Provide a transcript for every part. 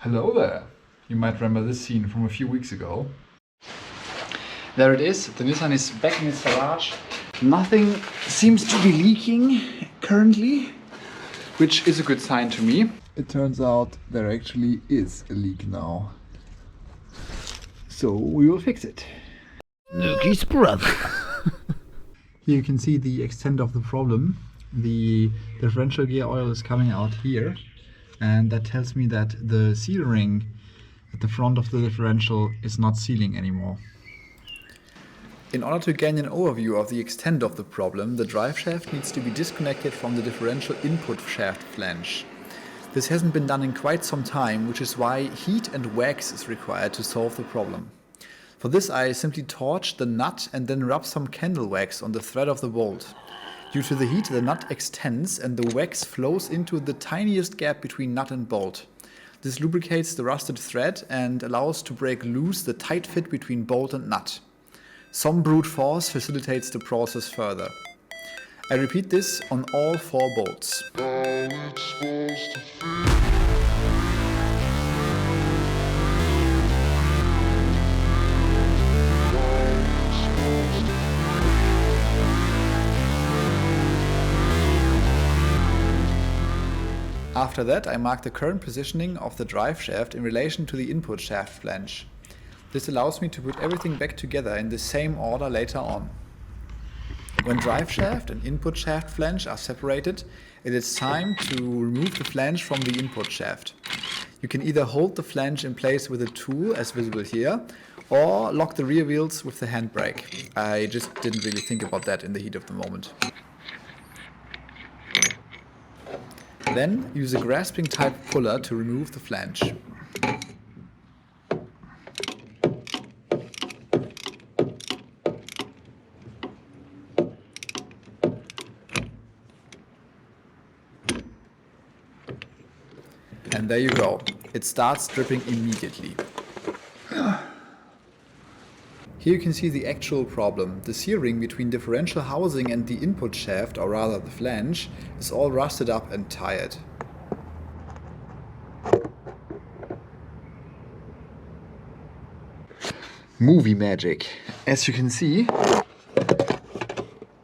Hello there! You might remember this scene from a few weeks ago. There it is, the Nissan is back in its garage. Nothing seems to be leaking currently, which is a good sign to me. It turns out there actually is a leak now. So we will fix it. Nuki's brother. Here you can see the extent of the problem. The differential gear oil is coming out here, and that tells me that the seal ring at the front of the differential is not sealing anymore. In order to gain an overview of the extent of the problem, the drive shaft needs to be disconnected from the differential input shaft flange. This hasn't been done in quite some time, which is why heat and wax is required to solve the problem. For this I simply torch the nut and then rub some candle wax on the thread of the bolt. Due to the heat, the nut extends and the wax flows into the tiniest gap between nut and bolt. This lubricates the rusted thread and allows to break loose the tight fit between bolt and nut. Some brute force facilitates the process further. I repeat this on all 4 bolts. After that, I mark the current positioning of the drive shaft in relation to the input shaft flange. This allows me to put everything back together in the same order later on. When drive shaft and input shaft flange are separated, it is time to remove the flange from the input shaft. You can either hold the flange in place with a tool, as visible here, or lock the rear wheels with the handbrake. I just didn't really think about that in the heat of the moment. Then use a grasping type puller to remove the flange. And there you go. It starts dripping immediately. Here you can see the actual problem. The seal ring between differential housing and the input shaft, or rather the flange, is all rusted up and tired. Movie magic. As you can see,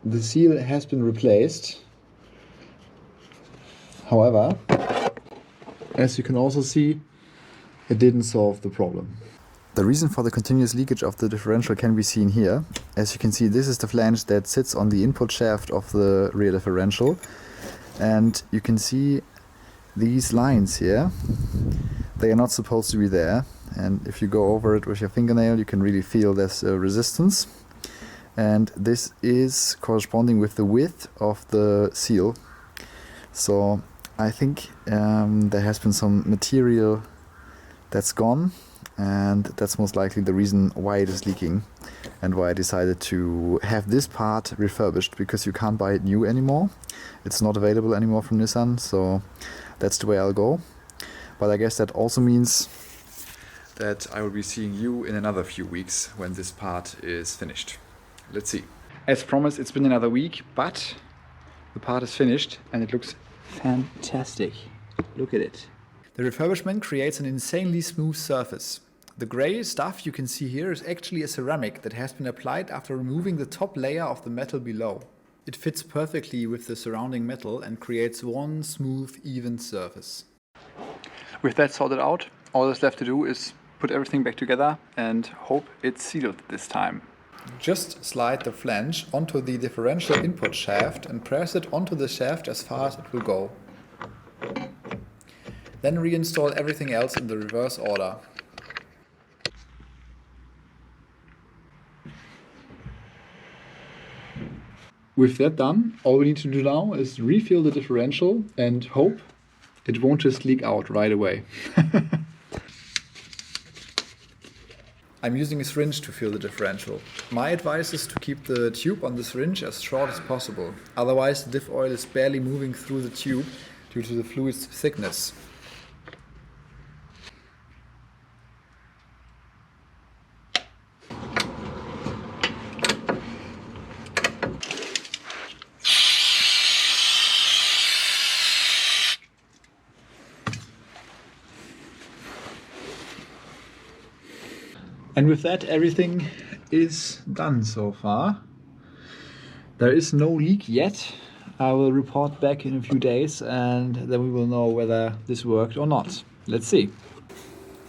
the seal has been replaced. However, as you can also see, it didn't solve the problem. The reason for the continuous leakage of the differential can be seen here. As you can see, this is the flange that sits on the input shaft of the rear differential. And you can see these lines here. They are not supposed to be there. And if you go over it with your fingernail, you can really feel there's a resistance. And this is corresponding with the width of the seal. So I think there has been some material that's gone, and that's most likely the reason why it is leaking and why I decided to have this part refurbished, because you can't buy it new anymore. It's not available anymore from Nissan, so that's the way I'll go. But I guess that also means that I will be seeing you in another few weeks when this part is finished. Let's see. As promised, it's been another week, but the part is finished and it looks fantastic. Look at it. The refurbishment creates an insanely smooth surface. The grey stuff you can see here is actually a ceramic that has been applied after removing the top layer of the metal below. It fits perfectly with the surrounding metal and creates one smooth, even surface. With that sorted out, all that's left to do is put everything back together and hope it's sealed this time. Just slide the flange onto the differential input shaft and press it onto the shaft as far as it will go. Then reinstall everything else in the reverse order. With that done, all we need to do now is refill the differential and hope it won't just leak out right away. I'm using a syringe to fill the differential. My advice is to keep the tube on the syringe as short as possible. Otherwise, the diff oil is barely moving through the tube due to the fluid's thickness. And with that, everything is done so far. There is no leak yet. I will report back in a few days and then we will know whether this worked or not. Let's see.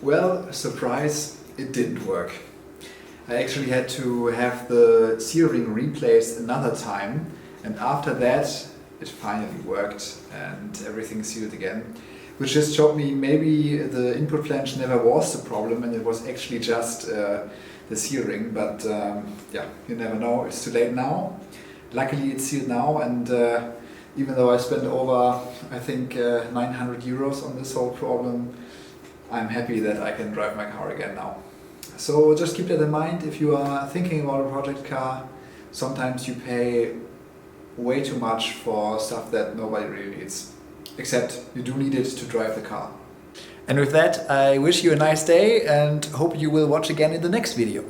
Well, surprise, it didn't work. I actually had to have the seal ring replaced another time, and after that it finally worked and everything sealed again. Which just showed me maybe the input flange never was the problem and it was actually just the seal ring, but yeah, you never know, it's too late now. Luckily it's sealed now, and even though I spent over, I think, 900 euros on this whole problem, I'm happy that I can drive my car again now. So just keep that in mind if you are thinking about a project car. Sometimes you pay way too much for stuff that nobody really needs. Except you do need it to drive the car. And with that, I wish you a nice day and hope you will watch again in the next video.